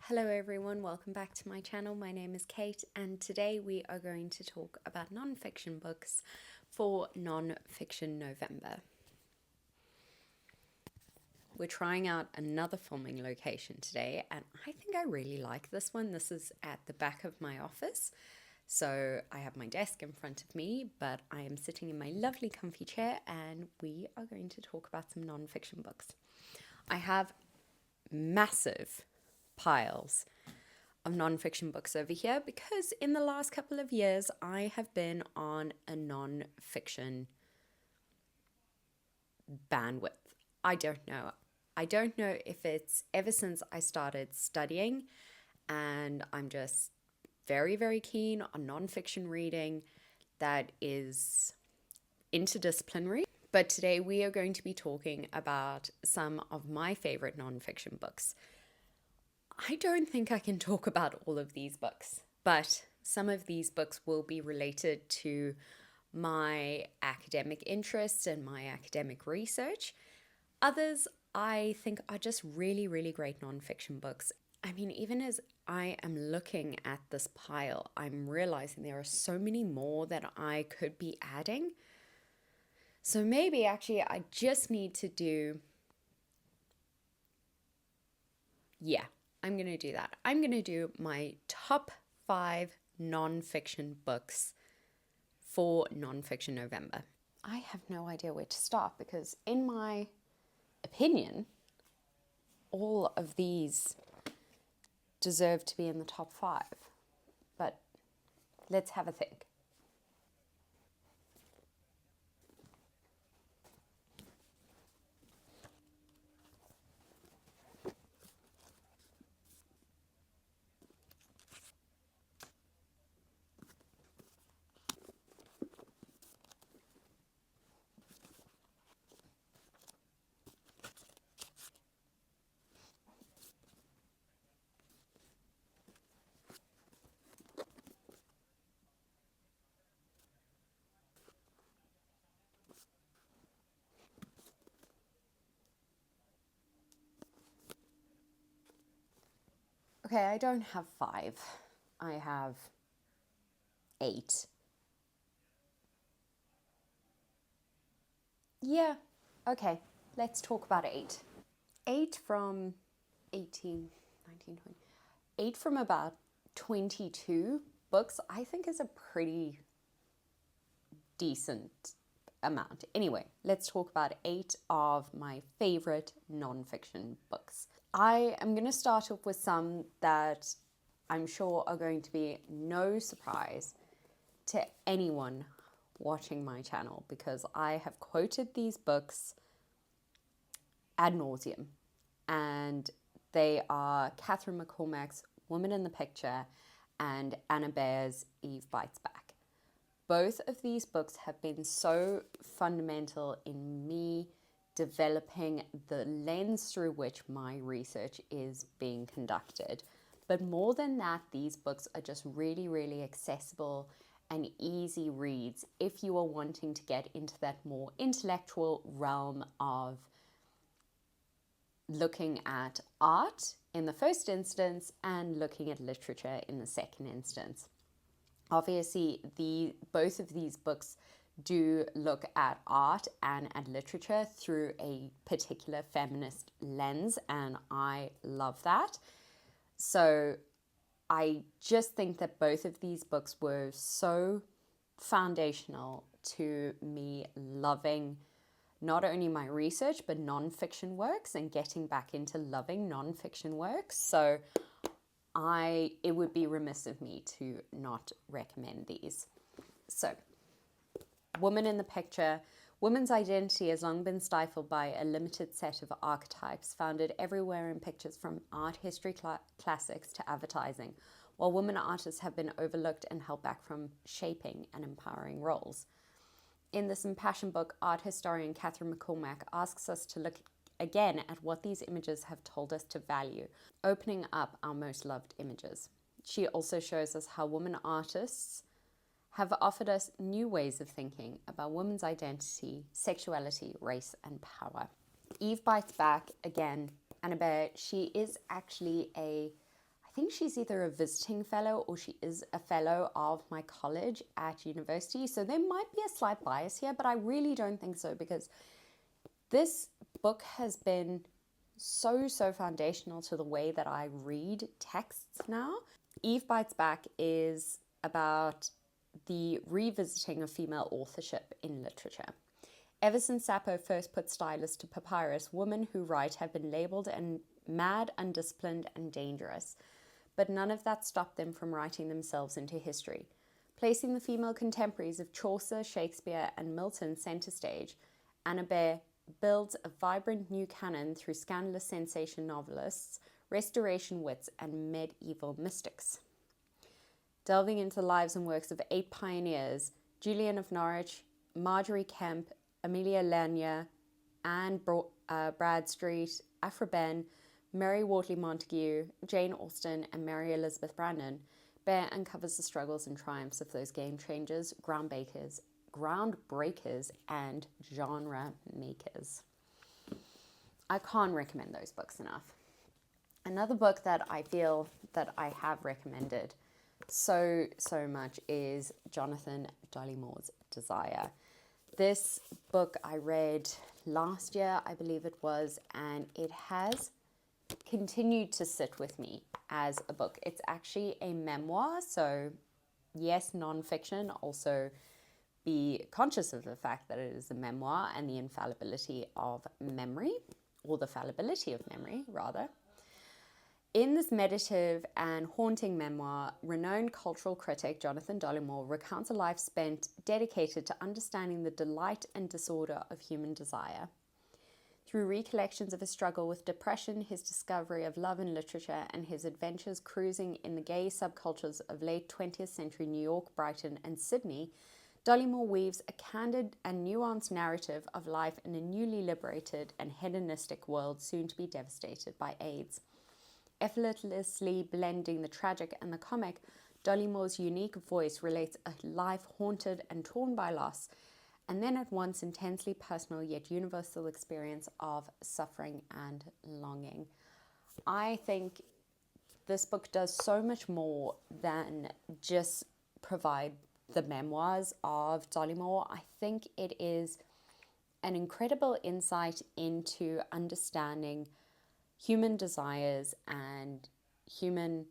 Hello everyone, welcome back to my channel. My name is Cait and today we are going to talk about non-fiction books for Nonfiction November. We're trying out another filming location today and I think I really like this one. This is at the back of my office. So I have my desk in front of me, but I am sitting in my lovely comfy chair and we are going to talk about some non-fiction books. I have massive piles of non-fiction books over here because in the last couple of years I have been on a non-fiction bandwidth. I don't know if it's ever since I started studying and I'm just very, very keen on non-fiction reading that is interdisciplinary. But today we are going to be talking about some of my favorite non-fiction books. I don't think I can talk about all of these books, but some of these books will be related to my academic interests and my academic research. Others I think are just really, really great nonfiction books. I mean, even as I am looking at this pile, I'm realizing there are so many more that I could be adding. So maybe actually I just need to do, I'm going to do that. I'm going to do my top 5 nonfiction books for Nonfiction November. I have no idea where to start because in my opinion, all of these deserve to be in the top 5. But let's have a think. Okay, I don't have 5. I have 8. Yeah, okay, let's talk about 8. 8 from 18, 19, 20. 8 from about 22 books, I think is a pretty decent amount. Anyway, let's talk about 8 of my favorite nonfiction books. I am going to start off with some that I'm sure are going to be no surprise to anyone watching my channel because I have quoted these books ad nauseum, and they are Catherine McCormack's Woman in the Picture and Anna Baer's Eve Bites Back. Both of these books have been so fundamental in me developing the lens through which my research is being conducted. But more than that, these books are just really, really accessible and easy reads if you are wanting to get into that more intellectual realm of looking at art in the first instance and looking at literature in the second instance. Obviously, both of these books do look at art and at literature through a particular feminist lens, and I love that. So I just think that both of these books were so foundational to me loving not only my research, but nonfiction works and getting back into loving nonfiction works. So it would be remiss of me to not recommend these. So, Woman in the Picture. Women's identity has long been stifled by a limited set of archetypes founded everywhere in pictures from art history classics to advertising, while women artists have been overlooked and held back from shaping and empowering roles. In this impassioned book, art historian Catherine McCormack asks us to look again at what these images have told us to value, opening up our most loved images. She also shows us how women artists have offered us new ways of thinking about women's identity, sexuality, race, and power. Eve Bites Back, again, Anna Baer, she is actually a think she's either a visiting fellow or she is a fellow of my college at university. So there might be a slight bias here, but I really don't think so, because this book has been so foundational to the way that I read texts now. Eve Bites Back is about the revisiting of female authorship in literature. Ever since Sappho first put stylus to Papyrus, women who write have been labelled and mad, undisciplined, and dangerous. But none of that stopped them from writing themselves into history. Placing the female contemporaries of Chaucer, Shakespeare, and Milton centre stage, Anna Bear builds a vibrant new canon through scandalous sensation novelists, restoration wits, and medieval mystics. Delving into the lives and works of 8 pioneers, Julian of Norwich, Marjorie Kemp, Amelia Lanier, Anne Bradstreet, Aphra Behn, Mary Wortley Montagu, Jane Austen, and Mary Elizabeth Brandon, Bear uncovers the struggles and triumphs of those game changers, groundbreakers, and genre makers. I can't recommend those books enough. Another book that I feel that I have recommended so much is Jonathan Dollimore's Desire. This book I read last year, I believe it was, and it has continued to sit with me as a book. It's actually a memoir, so yes, nonfiction, also be conscious of the fact that it is a memoir and the infallibility of memory, or the fallibility of memory, rather. In this meditative and haunting memoir, renowned cultural critic Jonathan Dollimore recounts a life spent dedicated to understanding the delight and disorder of human desire. Through recollections of his struggle with depression, his discovery of love in literature, and his adventures cruising in the gay subcultures of late 20th century New York, Brighton, and Sydney, Dollimore weaves a candid and nuanced narrative of life in a newly liberated and hedonistic world soon to be devastated by AIDS. Effortlessly blending the tragic and the comic, Dollimore's unique voice relates a life haunted and torn by loss, and then at once intensely personal yet universal experience of suffering and longing. I think this book does so much more than just provide the memoirs of Dollimore. I think it is an incredible insight into understanding human desires and human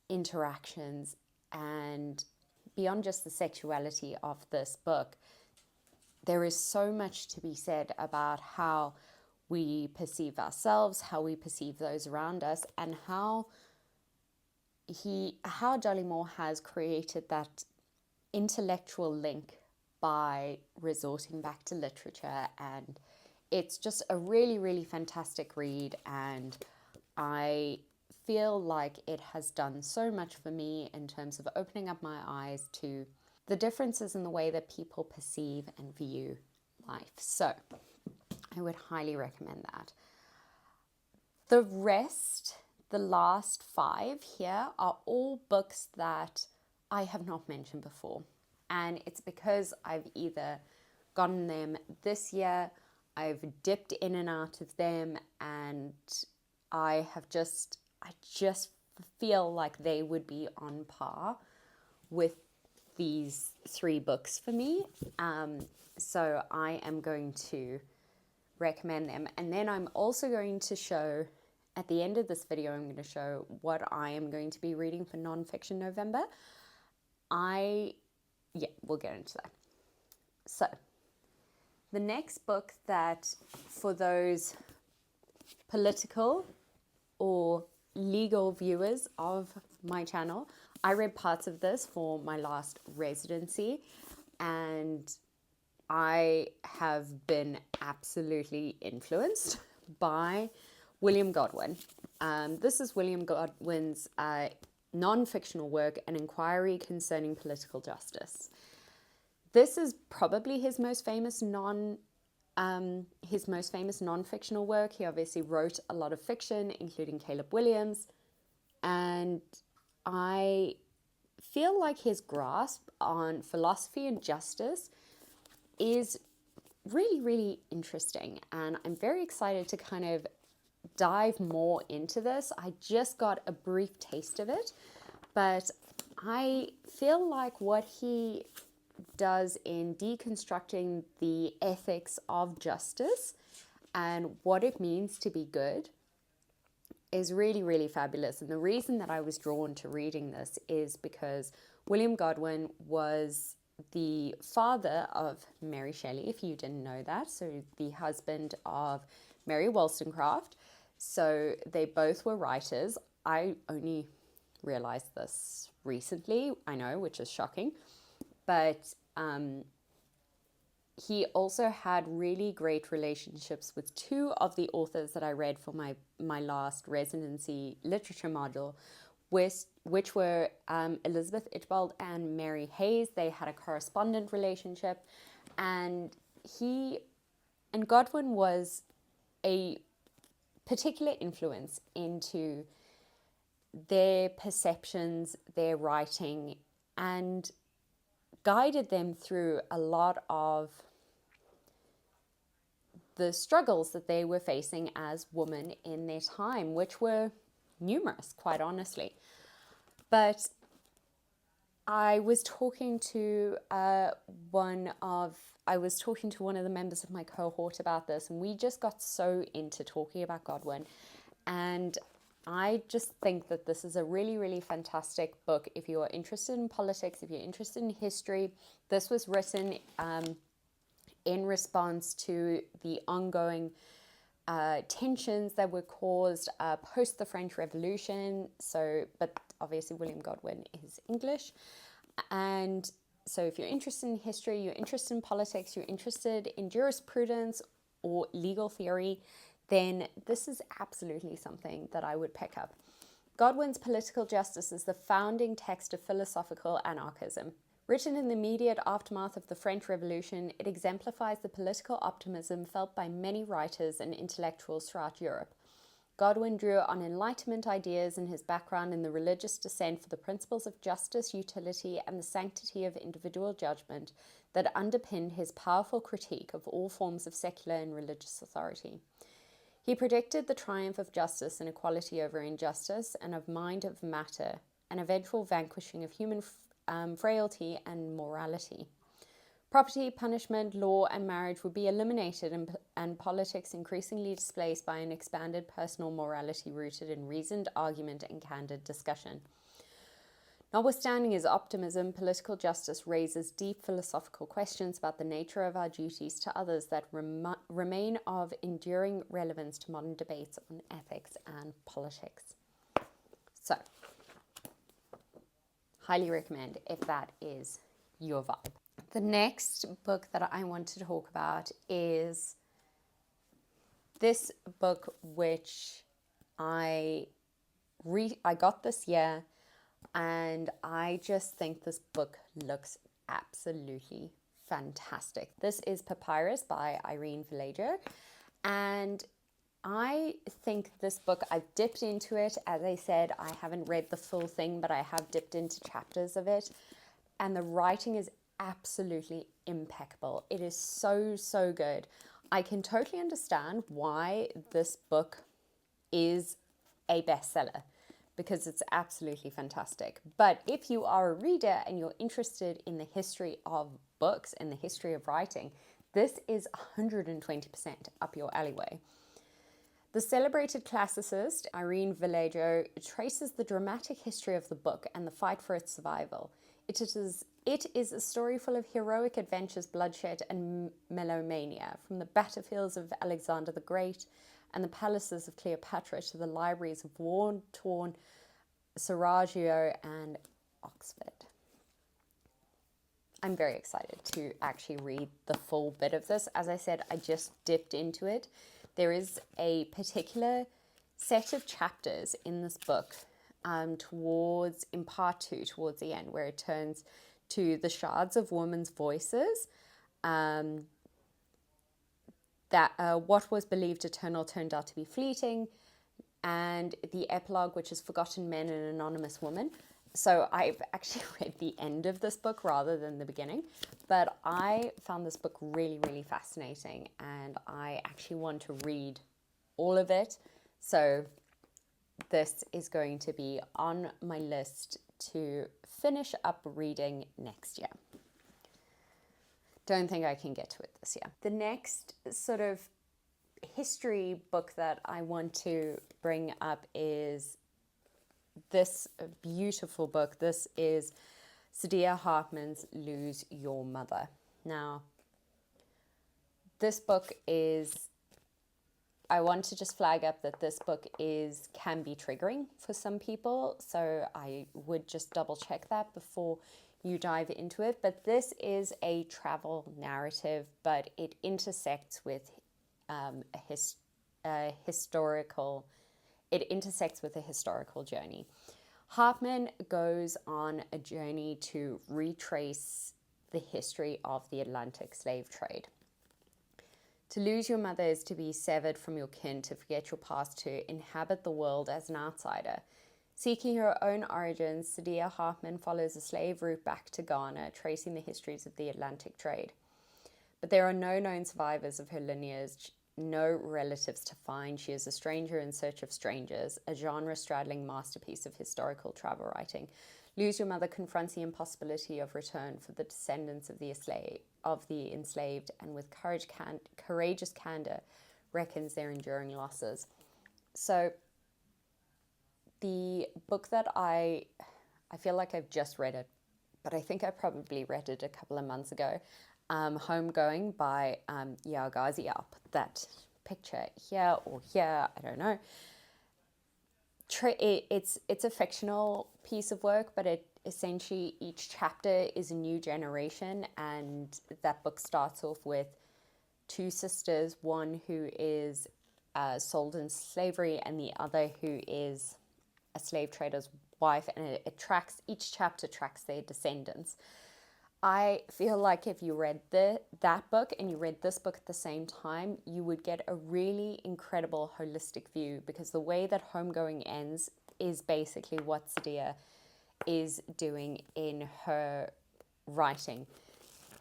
interactions, and beyond just the sexuality of this book, there is so much to be said about how we perceive ourselves, how we perceive those around us, and how Dollimore has created that intellectual link by resorting back to literature. And it's just a really fantastic read, and I feel like it has done so much for me in terms of opening up my eyes to the differences in the way that people perceive and view life. So I would highly recommend that. The rest, the last 5 here, are all books that I have not mentioned before. And it's because I've either gotten them this year, I've dipped in and out of them, and I just feel like they would be on par with these 3 books for me. So I am going to recommend them. And then I'm also going to show, at the end of this video, I'm going to show what I am going to be reading for Nonfiction November. We'll get into that. So the next book that, for those political or legal viewers of my channel, I read parts of this for my last residency, and I have been absolutely influenced by William Godwin. This is William Godwin's non-fictional work, An Enquiry Concerning Political Justice. This is probably his most famous non-fictional work. He obviously wrote a lot of fiction, including Caleb Williams, and I feel like his grasp on philosophy and justice is really interesting, and I'm very excited to kind of dive more into this. I just got a brief taste of it, but I feel like what he does in deconstructing the ethics of justice and what it means to be good is really, really fabulous. And the reason that I was drawn to reading this is because William Godwin was the father of Mary Shelley, if you didn't know that. So the husband of Mary Wollstonecraft. So they both were writers. I only realized this recently, I know, which is shocking. But he also had really great relationships with two of the authors that I read for my last residency literature module, which were Elizabeth Ichbald and Mary Hayes. They had a correspondent relationship, and Godwin was a particular influence into their perceptions, their writing, and guided them through a lot of the struggles that they were facing as women in their time, which were numerous, quite honestly. But I was talking to one of the members of my cohort about this, and we just got so into talking about Godwin. And I just think that this is a really, really fantastic book if you are interested in politics, if you're interested in history. This was written in response to the ongoing tensions that were caused post the French Revolution. But obviously William Godwin is English. And so if you're interested in history, you're interested in politics, you're interested in jurisprudence or legal theory, then this is absolutely something that I would pick up. Godwin's Political Justice is the founding text of philosophical anarchism. Written in the immediate aftermath of the French Revolution, it exemplifies the political optimism felt by many writers and intellectuals throughout Europe. Godwin drew on Enlightenment ideas and his background in the religious dissent for the principles of justice, utility, and the sanctity of individual judgment that underpinned his powerful critique of all forms of secular and religious authority. He predicted the triumph of justice and equality over injustice, and of mind of matter, an eventual vanquishing of human frailty and morality. Property, punishment, law, and marriage would be eliminated, and politics increasingly displaced by an expanded personal morality rooted in reasoned argument and candid discussion. Notwithstanding his optimism, political justice raises deep philosophical questions about the nature of our duties to others that remain of enduring relevance to modern debates on ethics and politics. So, highly recommend if that is your vibe. The next book that I want to talk about is this book, which I got this year, and I just think this book looks absolutely fantastic. This is Papyrus by Irene Vallejo, and I think this book, I've dipped into it. As I said, I haven't read the full thing, but I have dipped into chapters of it, and the writing is absolutely impeccable. It is so, so good. I can totally understand why this book is a bestseller, because it's absolutely fantastic. But if you are a reader and you're interested in the history of books and the history of writing, this is 120% up your alleyway. The celebrated classicist Irene Vallejo traces the dramatic history of the book and the fight for its survival. It is a story full of heroic adventures, bloodshed, and melomania, from the battlefields of Alexander the Great and the palaces of Cleopatra to the libraries of war-torn Sarajevo and Oxford. I'm very excited to actually read the full bit of this. As I said, I just dipped into it. There is a particular set of chapters in this book in part 2, towards the end, where it turns to the shards of women's voices, that what was believed eternal turned out to be fleeting, and the epilogue, which is Forgotten Men and Anonymous Woman. So I've actually read the end of this book rather than the beginning, but I found this book really, really fascinating, and I actually want to read all of it So this is going to be on my list to finish up reading next year. Don't think I can get to it this year. The next sort of history book that I want to bring up is this beautiful book. This is Saidiya Hartman's Lose Your Mother. Now, this book is, I want to just flag up that this book can be triggering for some people, so I would just double check that before you dive into it. But this is a travel narrative, but it intersects with a historical journey. Hartman goes on a journey to retrace the history of the Atlantic slave trade. To lose your mother is to be severed from your kin, to forget your past, to inhabit the world as an outsider. Seeking her own origins, Saidiya Hartman follows a slave route back to Ghana, tracing the histories of the Atlantic trade. But there are no known survivors of her lineage, no relatives to find. She is a stranger in search of strangers, a genre-straddling masterpiece of historical travel writing. Lose Your Mother confronts the impossibility of return for the descendants of the enslaved, and with courageous candor reckons their enduring losses. So the book that I feel like I've just read it, but I think I probably read it a couple of months ago. Homegoing by Yagazi. I'll put that picture here or here, I don't know. It's a fictional piece of work, but it essentially, each chapter is a new generation, and that book starts off with two sisters, one who is sold into slavery and the other who is a slave trader's wife, and each chapter tracks their descendants. I feel like if you read that book and you read this book at the same time, you would get a really incredible holistic view, because the way that Homegoing ends is basically what Saidiya is doing in her writing.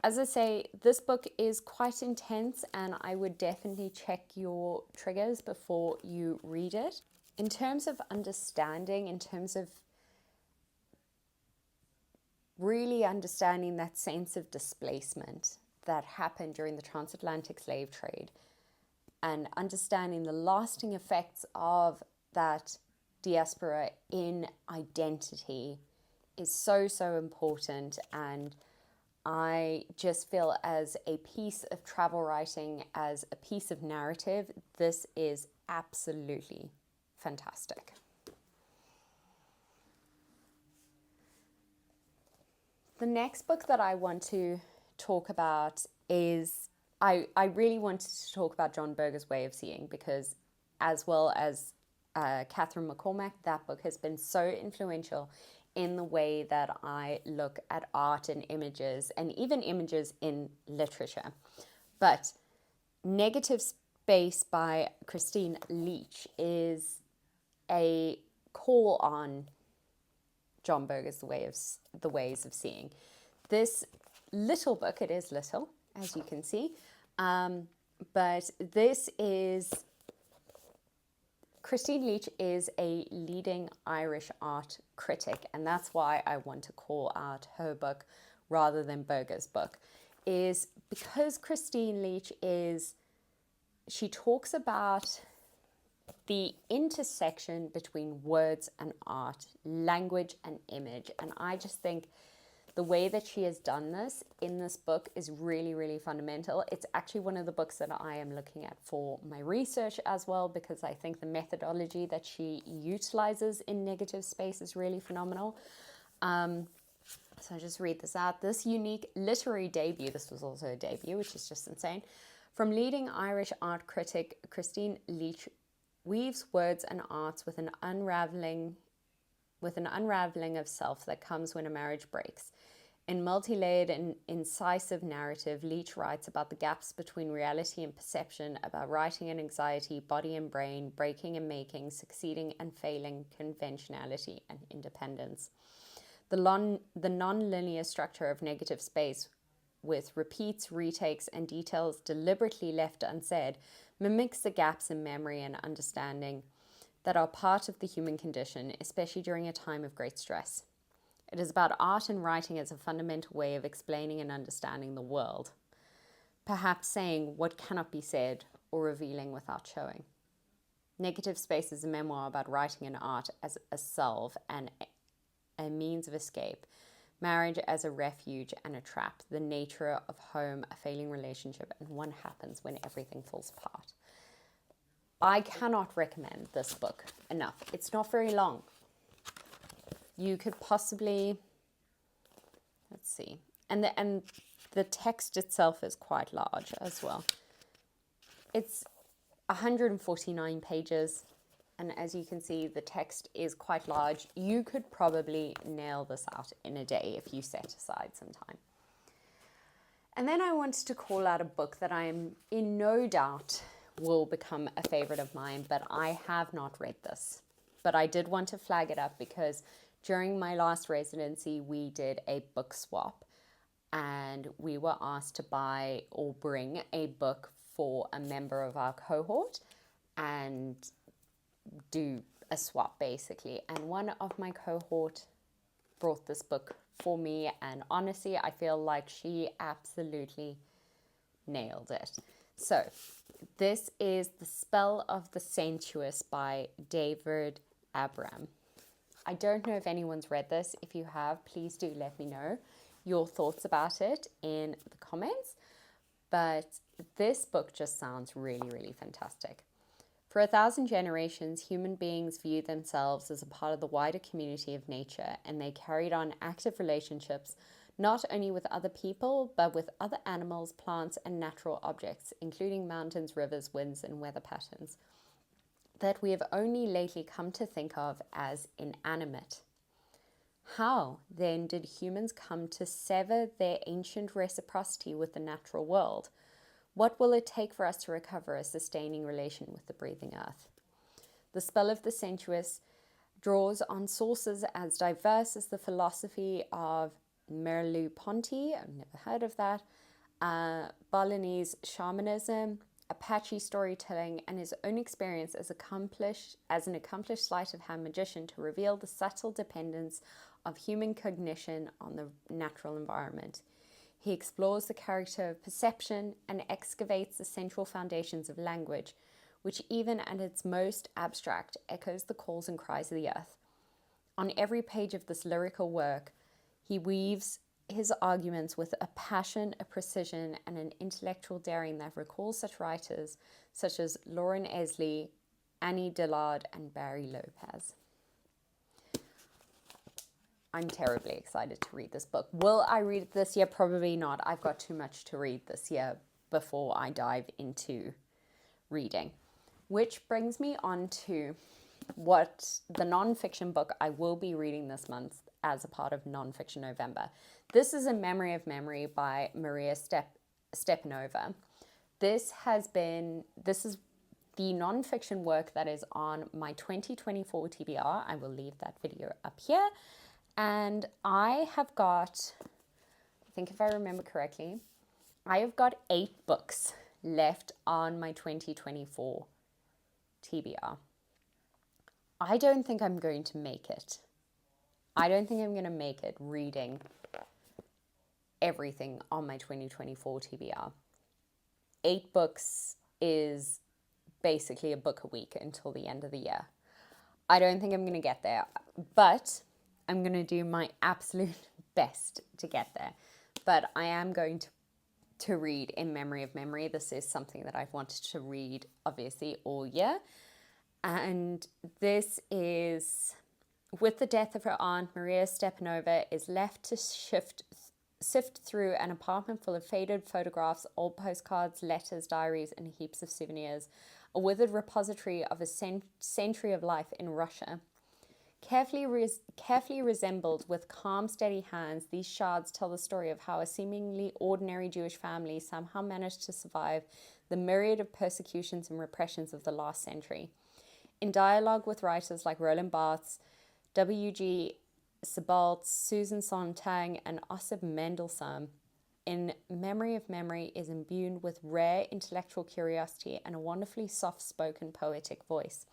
As I say, this book is quite intense, and I would definitely check your triggers before you read it. In terms of understanding, in terms of really understanding that sense of displacement that happened during the transatlantic slave trade, and understanding the lasting effects of that diaspora in identity is so, so important. And I just feel, as a piece of travel writing, as a piece of narrative, this is absolutely fantastic. The next book that I want to talk about is, I really wanted to talk about John Berger's Way of Seeing, because as well as Catherine McCormack, that book has been so influential in the way that I look at art and images, and even images in literature. But Negative Space by Cristín Leach is a call on John Berger's The Ways of Seeing. This little book, it is little, as you can see, but this is, Cristín Leach is a leading Irish art critic, and that's why I want to call out her book rather than Berger's book, is because Cristín Leach she talks about the intersection between words and art, language and image. And I just think the way that she has done this in this book is really, really fundamental. It's actually one of the books that I am looking at for my research as well, because I think the methodology that she utilizes in Negative Space is really phenomenal. So I just read this out. This unique literary debut, this was also a debut, which is just insane, from leading Irish art critic Cristín Leach, weaves words and arts with an unraveling of self that comes when a marriage breaks. In multi-layered and incisive narrative, Leach writes about the gaps between reality and perception, about writing and anxiety, body and brain, breaking and making, succeeding and failing, conventionality and independence. The non-linear structure of Negative Space, with repeats, retakes, and details deliberately left unsaid, mimics the gaps in memory and understanding that are part of the human condition, especially during a time of great stress. It is about art and writing as a fundamental way of explaining and understanding the world, perhaps saying what cannot be said or revealing without showing. Negative Space is a memoir about writing and art as a salve and a means of escape, marriage as a refuge and a trap, the nature of home, a failing relationship, and what happens when everything falls apart. I cannot recommend this book enough. It's not very long. You could possibly, let's see, and the text itself is quite large as well. It's 149 pages, and as you can see, the text is quite large. You could probably nail this out in a day if you set aside some time. And then I wanted to call out a book that I am in no doubt will become a favorite of mine, but I have not read this. But I did want to flag it up because during my last residency, we did a book swap, and we were asked to buy or bring a book for a member of our cohort and do a swap basically. And one of my cohort brought this book for me, and honestly, I feel like she absolutely nailed it. So this is The Spell of the Sensuous by David Abram. I don't know if anyone's read this. If you have, please do let me know your thoughts about it in the comments. But this book just sounds really, really fantastic. For 1,000 generations, human beings viewed themselves as a part of the wider community of nature, and they carried on active relationships not only with other people, but with other animals, plants, and natural objects, including mountains, rivers, winds, and weather patterns, that we have only lately come to think of as inanimate. How, then, did humans come to sever their ancient reciprocity with the natural world? What will it take for us to recover a sustaining relation with the breathing earth? The Spell of the Sensuous draws on sources as diverse as the philosophy of Merleau-Ponty, I've never heard of that, Balinese shamanism, Apache storytelling, and his own experience as an accomplished sleight of hand magician to reveal the subtle dependence of human cognition on the natural environment. He explores the character of perception and excavates the central foundations of language, which even at its most abstract echoes the calls and cries of the earth. On every page of this lyrical work, he weaves his arguments with a passion, a precision, and an intellectual daring that recalls such writers such as Lauren Esley, Annie Dillard, and Barry Lopez. I'm terribly excited to read this book. Will I read it this year? Probably not. I've got too much to read this year before I dive into reading. Which brings me on to what the nonfiction book I will be reading this month as a part of Nonfiction November. This is A Memory of Memory by Maria Stepanova. This is the nonfiction work that is on my 2024 TBR. I will leave that video up here. And I have got, I think if I remember correctly, I have got 8 books left on my 2024 TBR. I don't think I'm going to make it. I don't think I'm going to make it reading everything on my 2024 TBR. 8 books is basically a book a week until the end of the year. I don't think I'm going to get there, but I'm going to do my absolute best to get there. But I am going to read In Memory of Memory. This is something that I've wanted to read, obviously, all year. And this is, with the death of her aunt, Maria Stepanova is left to sift through an apartment full of faded photographs, old postcards, letters, diaries, and heaps of souvenirs, a withered repository of a century of life in Russia. Carefully resembled with calm, steady hands, these shards tell the story of how a seemingly ordinary Jewish family somehow managed to survive the myriad of persecutions and repressions of the last century. In dialogue with writers like Roland Barthes, W.G. Sebald, Susan Sontag, and Osip Mendelssohn, In Memory of Memory is imbued with rare intellectual curiosity and a wonderfully soft-spoken poetic voice.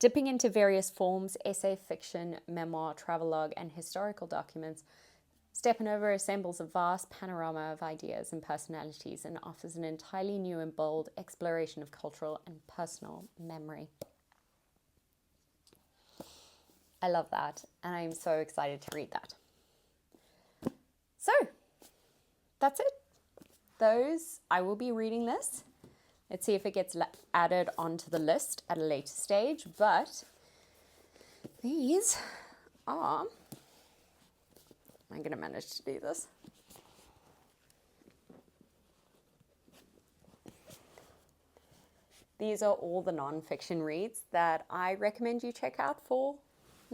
Dipping into various forms, essay, fiction, memoir, travelogue, and historical documents, Stepanova assembles a vast panorama of ideas and personalities and offers an entirely new and bold exploration of cultural and personal memory. I love that, and I'm so excited to read that. So, that's it. I will be reading this. Let's see if it gets added onto the list at a later stage, but these are... Am I going to manage to do this? These are all the nonfiction reads that I recommend you check out for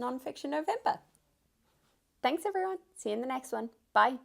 Nonfiction November. Thanks, everyone. See you in the next one. Bye.